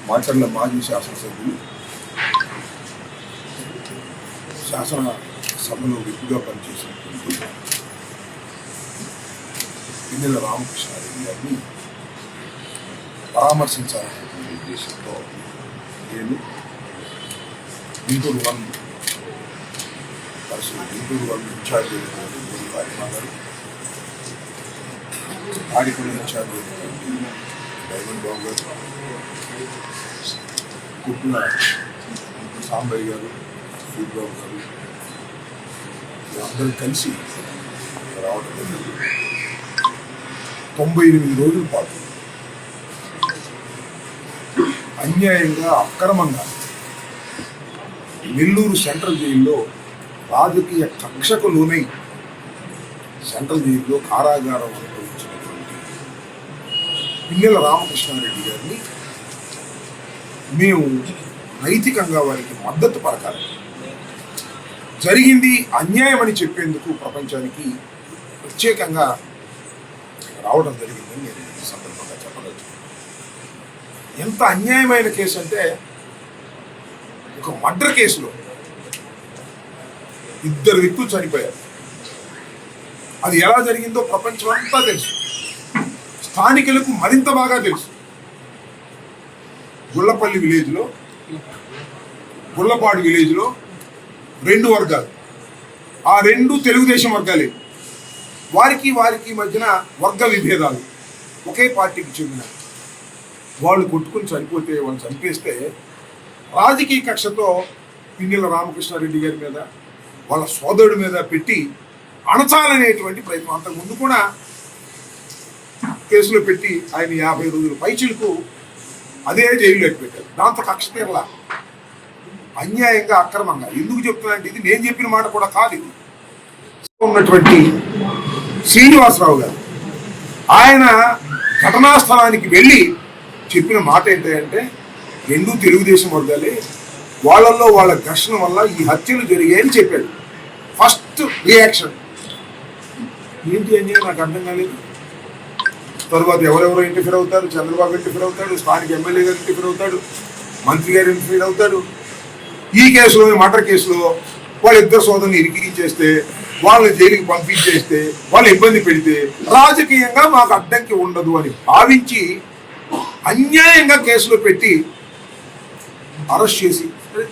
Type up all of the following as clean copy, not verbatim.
మాచర్ల మాజీ శాసనసభ్యులు శాసన సభలో విప్పుగా పనిచేసినటువంటి పిన్నెల రామకృష్ణారెడ్డి గారిని పరామర్శించాలనేటువంటి ఉద్దేశంతో నేను గుంటూరు వన్ ఇన్ఛార్జ్ అయినటువంటి ఫాతిమా గారు, తాడిపల్లి ఇన్ఛార్జ్ అయినటువంటి డైమండ్ బాబు గారు, కుట్టిన సాంబయ్య గారు, సూర్యబాబు గారు అందరూ కలిసి రావడం జరిగింది. 98 రోజుల పాటు అన్యాయంగా అక్రమంగా నెల్లూరు సెంట్రల్ జైల్లో రాజకీయ కక్షకు లోనై సెంట్రల్ జైల్లో కారాగారం అనుభవించినటువంటి పిన్నెల రామకృష్ణారెడ్డి గారిని మేము నైతికంగా వారికి మద్దతు పలకాలి. జరిగింది అన్యాయం అని చెప్పేందుకు ప్రపంచానికి ప్రత్యేకంగా రావడం జరిగిందని నేను ఈ సందర్భంగా చెప్పవచ్చు. ఎంత అన్యాయమైన కేసు అంటే, ఒక మర్డర్ కేసులో 2 వ్యక్తులు చనిపోయారు. అది ఎలా జరిగిందో ప్రపంచం అంతా తెలుసు, స్థానికులకు మరింత బాగా తెలుసు. గుళ్ళపల్లి విలేజ్లో, గుళ్ళపాడు విలేజ్లో 2 వర్గాలు, ఆ 2 తెలుగుదేశం వర్గాలే. వారికి మధ్యన వర్గ విభేదాలు. ఒకే పార్టీకి చెందిన వాళ్ళు కొట్టుకుని చనిపోతే, వాళ్ళు చంపేస్తే రాజకీయ కక్షతో పిన్నెల రామకృష్ణారెడ్డి గారి మీద, వాళ్ళ సోదరుడి మీద పెట్టి అణచాలనేటువంటి ప్రయత్నం. అంతకుముందు కూడా కేసులో పెట్టి ఆయన 50 రోజుల పైచిలకు అదే జైల్లోకి పెట్టారు. దాంతో కక్ష తీరలా. అన్యాయంగా అక్రమంగా ఎందుకు చెప్తున్నానంటే, ఇది నేను చెప్పిన మాట కూడా కాదు. ఇది ఉన్నటువంటి శ్రీనివాసరావు గారు ఆయన ఘటనా స్థలానికి వెళ్ళి చెప్పిన మాట ఏంటంటే, 2 తెలుగుదేశం వర్గాలే, వాళ్ళల్లో వాళ్ళ ఘర్షణ వల్ల ఈ హత్యలు జరిగాయని చెప్పాడు. ఫస్ట్ రియాక్షన్ ఏంటి అన్యాయం నాకు అర్థం కాలేదు. తర్వాత ఎవరెవరో ఇంటర్ఫీర్ అవుతారు, చంద్రబాబు ఇంటర్ఫీర్ అవుతాడు, స్థానిక ఎమ్మెల్యే గారు ఇంటర్ఫీర్ అవుతాడు, మంత్రి గారు ఇంటర్ఫీర్ అవుతాడు. ఈ కేసులో, మర్డర్ కేసులో వాళ్ళిద్దరు సోదరుని ఇరికించేస్తే, వాళ్ళని జైలుకి పంపించేస్తే, వాళ్ళు ఇబ్బంది పెడితే రాజకీయంగా మాకు అడ్డంకి ఉండదు అని భావించి అన్యాయంగా కేసులో పెట్టి అరెస్ట్ చేసి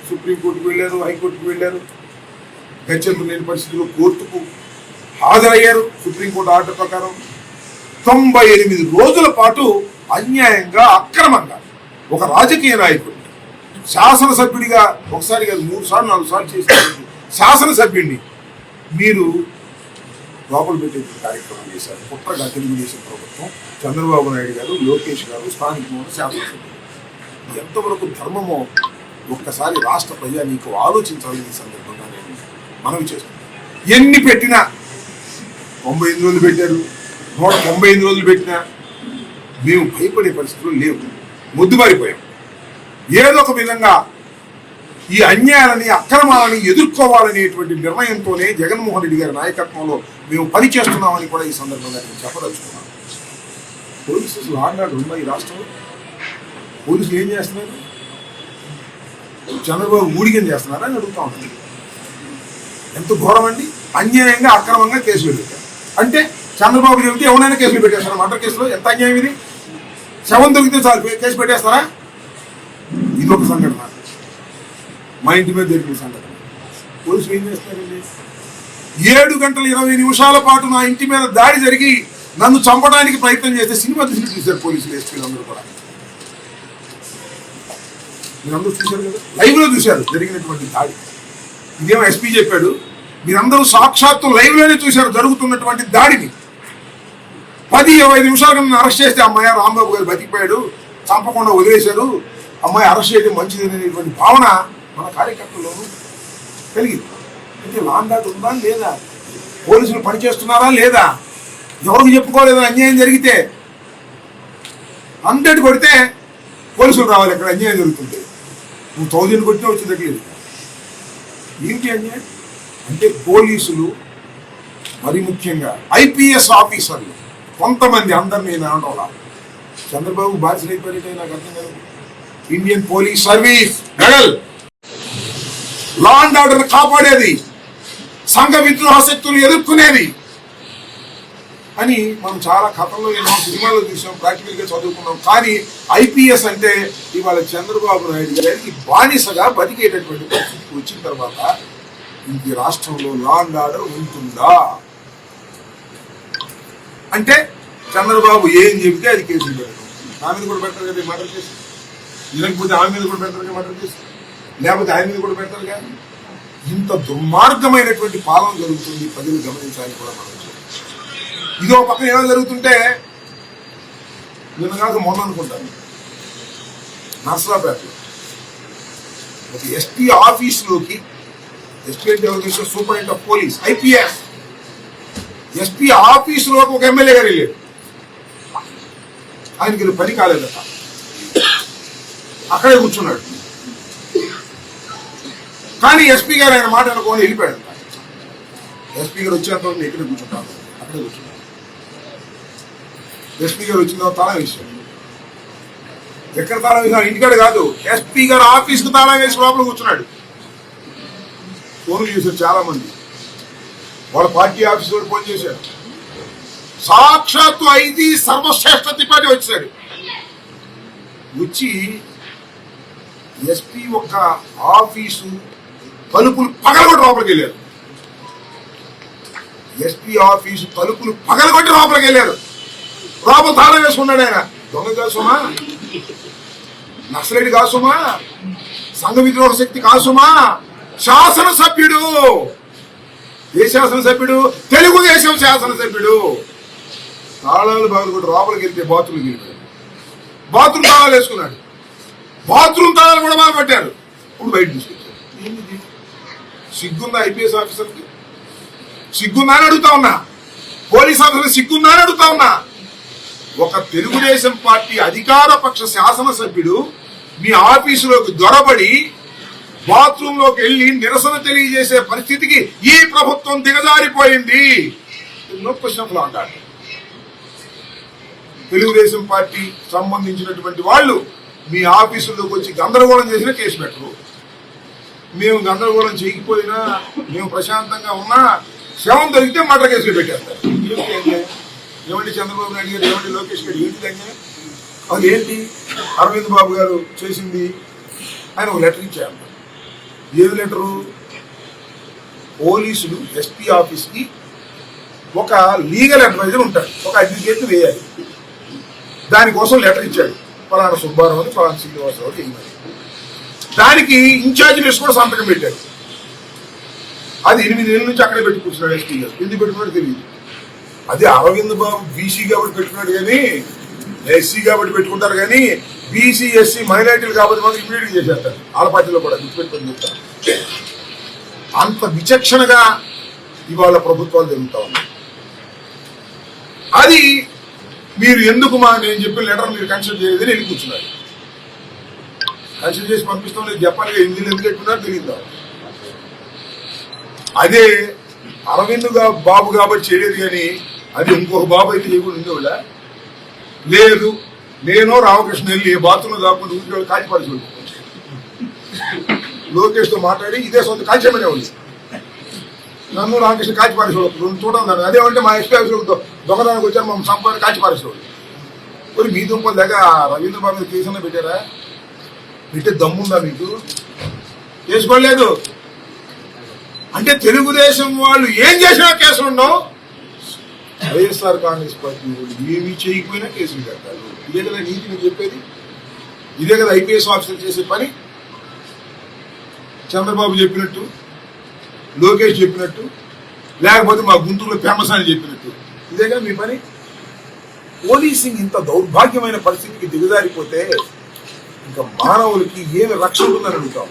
సుప్రీంకోర్టుకు వెళ్ళారు, హైకోర్టుకు వెళ్ళారు. గత్యంతరం లేని పరిస్థితుల్లో కోర్టుకు హాజరయ్యారు. సుప్రీంకోర్టు ఆర్డర్ ప్రకారం 98 రోజుల పాటు అన్యాయంగా అక్రమంగా ఒక రాజకీయ నాయకుడు, శాసనసభ్యుడిగా ఒకసారి కాదు 3 సార్లు 4 సార్లు చేసిన శాసనసభ్యుడిని మీరు లోపల పెట్టే కార్యక్రమం చేశారు. కుట్రగా తెలుగుదేశం ప్రభుత్వం, చంద్రబాబు నాయుడు గారు, లోకేష్ గారు, స్థానిక శాసనసభ్యులు. ఎంతవరకు ధర్మమో ఒక్కసారి రాష్ట్ర ప్రజా నీకు ఆలోచించాలని ఈ సందర్భంగా నేను మనవి చేస్తున్నాను. ఎన్ని పెట్టినా 98 రోజులు పెట్టారు, 198 రోజులు పెట్టినా మేము భయపడే పరిస్థితులు లేవు. ముద్దుబారిపోయాం. ఏదో ఒక విధంగా ఈ అన్యాయాలని, అక్రమాలని ఎదుర్కోవాలనేటువంటి నిర్ణయంతోనే జగన్మోహన్ రెడ్డి గారి నాయకత్వంలో మేము పనిచేస్తున్నామని కూడా ఈ సందర్భంగా నేను చెప్పదలుచుకున్నాను. పోలీసులు లా అండ్ ఆర్డర్ ఉందా ఈ రాష్ట్రంలో? పోలీసులు ఏం చేస్తున్నారు? చంద్రబాబు ఊడిగం చేస్తున్నారా అని అడుగుతా ఉంటుంది. ఎంత ఘోరం అండి! అన్యాయంగా అక్రమంగా కేసులు పెట్టారు అంటే, చంద్రబాబు చెబితే ఎవరైనా కేసులు పెట్టేస్తారా? మర్డర్ కేసులో ఎంత అన్యాయం ఇది! శవం దొరికితే చాలు కేసు పెట్టేస్తారా? ఇది ఒక సంఘటన. మా ఇంటి మీద జరిగిన సంఘటన. పోలీసులు ఏం చేస్తారండి? 7 గంటల 20 నిమిషాల పాటు నా ఇంటి మీద దాడి జరిగి నన్ను చంపడానికి ప్రయత్నం చేస్తే సినిమా దృష్టి చూశారు పోలీసులు, ఎస్పీలందరూ కూడా. మీరందరూ చూశారు కదా, లైవ్లో చూశారు జరిగినటువంటి దాడి. ఇదేమో ఎస్పీ చెప్పాడు, మీరందరూ సాక్షాత్తు లైవ్లోనే చూశారు జరుగుతున్నటువంటి దాడిని. 10-20 నిమిషాల కింద అరెస్ట్ చేస్తే అమ్మాయి రాంబాబు గారు బతికిపోయాడు, చంపకుండా వదిలేశారు, అమ్మాయి అరెస్ట్ చేయడం మంచిది అనేటువంటి భావన మన కార్యకర్తల్లోనూ కలిగింది. అంటే లా అండ్ ఆర్డర్ ఉందా లేదా? పోలీసులు పనిచేస్తున్నారా లేదా? ఎవరికి చెప్పుకోలేదా అన్యాయం జరిగితే? 100 కొడితే పోలీసులు రావాలి ఎక్కడ అన్యాయం జరుగుతుంది. నువ్వు 1000 కొట్టినా వచ్చి తగ్గలేదు. ఏంటి అన్యాయం అంటే, పోలీసులు మరి ముఖ్యంగా ఐపీఎస్ ఆఫీసర్లు కొంతమంది, అందరినీ అనడం చంద్రబాబు బాధ్యత అయిపోయినట్టే నాకు అర్థం కాదు. Indian police service medal, law and order కాపాడేది, సంఘ విద్రోహ శక్తులు ఎదుర్కొనేది అని మనం చాలా కథల్లో ఎన్నో సినిమాలో చూసాం, ప్రాక్టికల్ గా చదువుకున్నాం. కానీ ఐపీఎస్ అంటే ఇవాళ చంద్రబాబు నాయుడు గారికి బానిసగా బతికేటటువంటి పరిస్థితికి వచ్చిన తర్వాత ఈ రాష్ట్రంలో లా అండ్ ఆర్డర్ ఉంటుందా అంటే చంద్రబాబు ఏం చెబితే అది కేసులు పెడతాం. నా మీద కూడా పెడతారు కదా మర్డర్ కేసు, లేకపోతే ఆమె మీద కూడా పెడతారు కదా మర్డర్ కేసు, లేకపోతే ఆయన మీద కూడా పెడతారు కదా. ఇంత దుర్మార్గమైనటువంటి పాలన జరుగుతుంది, ప్రజలు గమనించాలని కూడా మనం ఇదో పక్కన ఏదో జరుగుతుంటే నేను కాక మొన్న అనుకుంటాను నర్సరాపేటలో ఒక ఎస్పీ ఆఫీసులోకి, ఎస్పీ అంటే superintendent of police IPS, SP ఆఫీసులోకి ఒక ఎమ్మెల్యే గారు వెళ్ళాడు. ఆయనకి పని కాలేదట, అక్కడే కూర్చున్నాడు. కానీ ఎస్పీ గారు ఆయన మాట అనుకోని వెళ్ళిపోయాడు. ఎస్పీ గారు వచ్చేంత వరకు ఎక్కడే కూర్చుంటాను, అక్కడే కూర్చున్నాడు. ఎస్పీ గారు వచ్చిన తర్వాత తాళం వేసాడు. ఎక్కడ తాళం వేసాడు? ఇంటికాడ కాదు, ఎస్పీ గారు ఆఫీస్కి తాళం వేసి లోపల కూర్చున్నాడు. ఫోన్లు చేశారు చాలా మంది, వాళ్ళ పార్టీ ఆఫీస్ కూడా ఫోన్ చేశారు. సాక్షాత్తు ఐది సర్వశ్రేష్ఠ త్రిపాఠి వచ్చాడు. వచ్చి ఎస్పీ ఒక ఆఫీసు తలుపులు పగలగొట్టి లోపలికి వెళ్ళారు. ఎస్పీ ఆఫీసు తలుపులు పగలగొట్టి లోపలికి వెళ్ళారు. లోపల తాళం వేసుకున్నాడు. ఆయన దొంగ కాసుమా, నక్సలైట్ కాసుమా, సంఘ విద్రోహ శక్తి కాసుమా, శాసనసభ్యుడు. ఏ శాసనసభ్యుడు? తెలుగుదేశం శాసనసభ్యుడు. తాళాలు పగలగొట్టి లోపలికి వెళ్తే బాత్రూమ్కి వెళ్ళిపోయాడు. బాత్రూమ్ తాళాలు వేసుకున్నాడు. బాత్రూమ్ తాళాలు కూడా బాగా పట్టారు. ఇప్పుడు బయట తీసుకొచ్చారు. ఏంటి సిగ్గుందా? ఐపీఎస్ ఆఫీసర్కి సిగ్గుందా అని అడుగుతా ఉన్నా. పోలీస్ ఆఫీసర్ సిగ్గుందా అని అడుగుతా ఉన్నా. ఒక తెలుగుదేశం పార్టీ అధికార పక్ష శాసనసభ్యుడు మీ ఆఫీసులోకి దొరబడి బాత్రూమ్ లోకి వెళ్లి నిరసన తెలియజేసే పరిస్థితికి ఈ ప్రభుత్వం దిగజారిపోయింది. No question of law and order. Telugu Desam party సంబంధించినటువంటి వాళ్ళు మీ ఆఫీసుల్లోకి వచ్చి గందరగోళం చేసినా కేసు పెట్టరు. మేము గందరగోళం చేయకపోయినా, మేము ప్రశాంతంగా ఉన్నా, శవం దొరికితే మర్డర్ కేసులు పెట్టేస్తారు. ఏమండి చంద్రబాబు నాయుడు గారు, ఏమండి లోకేష్ గారు, ఏంటిదంటే అది ఏంటి అరవింద్ బాబు గారు చేసింది? ఆయన ఒక లెటర్ ఇచ్చారు. ఏది లెటరు? పోలీసులు ఎస్పీ ఆఫీస్కి ఒక లీగల్ అడ్వైజర్ ఉంటాడు, ఒక అడ్వకేట్ వేయాలి. దానికోసం లెటర్ ఇచ్చాడు. ఫలానా సుబ్బారావు అని, ఫలానా శ్రీనివాసరావు వేయమని. దానికి ఇన్ఛార్జ్ లిస్ట్ కూడా సంతకం పెట్టాడు. అది 8 నెలల నుంచి అక్కడే పెట్టి కూర్చున్నాడు ఎస్పీ గారు. ఎందుకు పెట్టుకున్నాడు తెలియదు. అదే అరవింద్ బాబు బీసీ కాబట్టి పెట్టుకున్నాడు కానీ, ఎస్సీ కాబట్టి పెట్టుకుంటారు కానీ, బీసీ ఎస్సీ మైనారిటీలు కాబట్టి మాత్రం ఇమీడియట్ చేసేస్తారు. వాళ్ళ పార్టీలో కూడా గుర్తుపెట్టుకొని చెప్తారు. అంత విచక్షణగా ఇవాళ ప్రభుత్వాలు జరుగుతా ఉన్నాయి. అది మీరు ఎందుకు నేను చెప్పిన లెటర్ మీరు కన్సిడర్ చేయలేదని వెళ్ళి కూర్చున్నారు. కన్సిడర్ చేసి పంపిస్తాం లేదు చెప్పాలి. హిందీలో ఎందుకు పెట్టుకున్నారో తెలియదు. అదే అరవింద్ బాబు కాబట్టి చేయలేదు కానీ, అది ఇంకొక బాబు అయితే చేయకుండా ఉండేవాళ్ళ లేదు. నేను రామకృష్ణ వెళ్ళి బాత్రూంలో కాకుండా ఊరికి కాచిపారేసి లోకేష్తో మాట్లాడి ఇదే సొంత కాల్చేమనేవాళ్ళు. నన్ను రామకృష్ణ కాచిపారేసేవాళ్ళు. చూడడం దాన్ని అదేమంటే మా ఎస్పీ ఆఫీసులో దొంగదానికి వచ్చారు, మమ్మల్ని సంపాదన కాచిపారేసేవాళ్ళు. మరి మీ దుంపల దగ్గర రవీంద్ర బాబు మీద కేసున్నా పెట్టారా? పెట్టే దమ్ముందా మీకు? చేసుకోలేదు. అంటే తెలుగుదేశం వాళ్ళు ఏం చేసినా కేసులు ఉండవు. వైఎస్ఆర్ కాంగ్రెస్ పార్టీ వాళ్ళు ఏమి చేయకపోయినా కేసులు కట్టారు. ఇదే కదా నీతి మీరు చెప్పేది? ఇదే కదా ఐపీఎస్ ఆఫీసర్ చేసే పని? చంద్రబాబు చెప్పినట్టు, లోకేష్ చెప్పినట్టు, లేకపోతే మా గుంటూరులో ఫేమస్ అని చెప్పినట్టు ఇదేగా మీ పని. పోలీసింగ్ ఇంత దౌర్భాగ్యమైన పరిస్థితికి దిగజారిపోతే ఇంకా మానవులకి ఏమి రక్షణ ఉందని అడుగుతాం.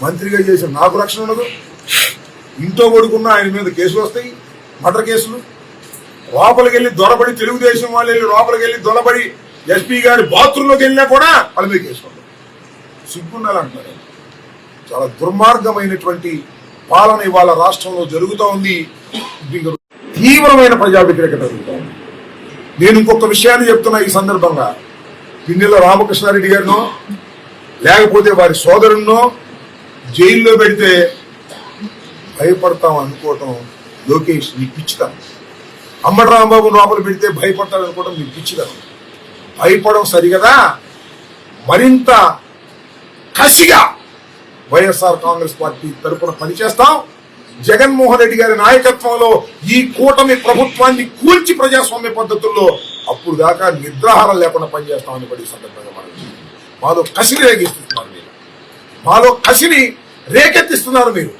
మంత్రిగా చేసిన నాకు రక్షణ ఉండదు. ఇంట్లో పడుకున్న ఆయన మీద కేసులు వస్తాయి, మర్డర్ కేసులు. లోపలికి వెళ్ళి దొరబడి, తెలుగుదేశం వాళ్ళు వెళ్ళి లోపలికి వెళ్ళి దొరబడి ఎస్పీ గారి బాత్రూంలోకి వెళ్ళినా కూడా వాళ్ళ మీద కేసు ఉండదు. సిగ్గుండాలంటున్నారు. చాలా దుర్మార్గమైనటువంటి పాలన ఇవాళ రాష్ట్రంలో జరుగుతూ ఉంది. తీవ్రమైన ప్రజా వ్యతిరేకత జరుగుతూ ఉంది. నేను ఇంకొక విషయాన్ని చెప్తున్నా ఈ సందర్భంగా. పిన్నెల రామకృష్ణారెడ్డి గారినో లేకపోతే వారి సోదరున్నో జైల్లో పెడితే భయపడతాం అనుకోవటం లోకేష్ నీ పిచ్చితనం. అంబటి రాంబాబు లోపల పెడితే భయపడతాడు అనుకోవటం నీ పిచ్చితనం. భయపడడం సరిగదా, మరింత కసిగా వైఎస్ఆర్ కాంగ్రెస్ పార్టీ తరఫున పనిచేస్తాం. జగన్మోహన్ రెడ్డి గారి నాయకత్వంలో ఈ కూటమి ప్రభుత్వాన్ని కూల్చి ప్రజాస్వామ్య పద్ధతుల్లో అప్పుడు దాకా నిద్రాహారం లేకుండా పనిచేస్తామని కూడా ఈ సందర్భంగా మనం మాలో కసిని రేకెత్తిస్తున్నారు మీరు. మాలో కసిని రేకెత్తిస్తున్నారు మీరు.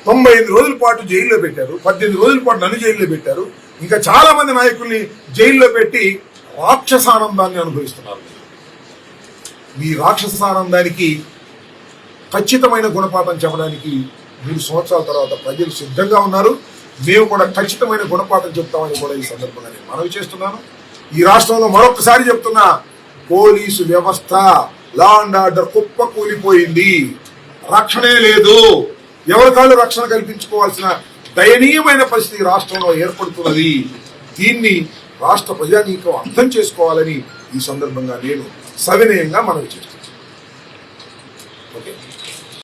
95 రోజుల పాటు జైల్లో పెట్టారు, 18 రోజుల పాటు నన్ను జైల్లో పెట్టారు, ఇంకా చాలా మంది నాయకుల్ని జైల్లో పెట్టి రాక్షసానందాన్ని అనుభవిస్తున్నారు. మీ రాక్షసానందానికి ఖచ్చితమైన గుణపాఠం చెప్పడానికి 3 సంవత్సరాల తర్వాత ప్రజలు సిద్ధంగా ఉన్నారు. మేము కూడా ఖచ్చితమైన గుణపాఠం చెప్తామని కూడా ఈ సందర్భంగా నేను మనవి చేస్తున్నాను. ఈ రాష్ట్రంలో మరొకసారి చెప్తున్నా, పోలీసు వ్యవస్థ లా అండ్ ఆర్డర్ కుప్ప కూలిపోయింది. రక్షణే లేదు. ఎవరి కాళ్ళు రక్షణ కల్పించుకోవాల్సిన దయనీయమైన పరిస్థితి రాష్ట్రంలో ఏర్పడుతున్నది. దీన్ని రాష్ట్ర ప్రజానీకం అర్థం చేసుకోవాలని ఈ సందర్భంగా నేను సవినయంగా మనవి చేస్తున్నాను. ఓకే.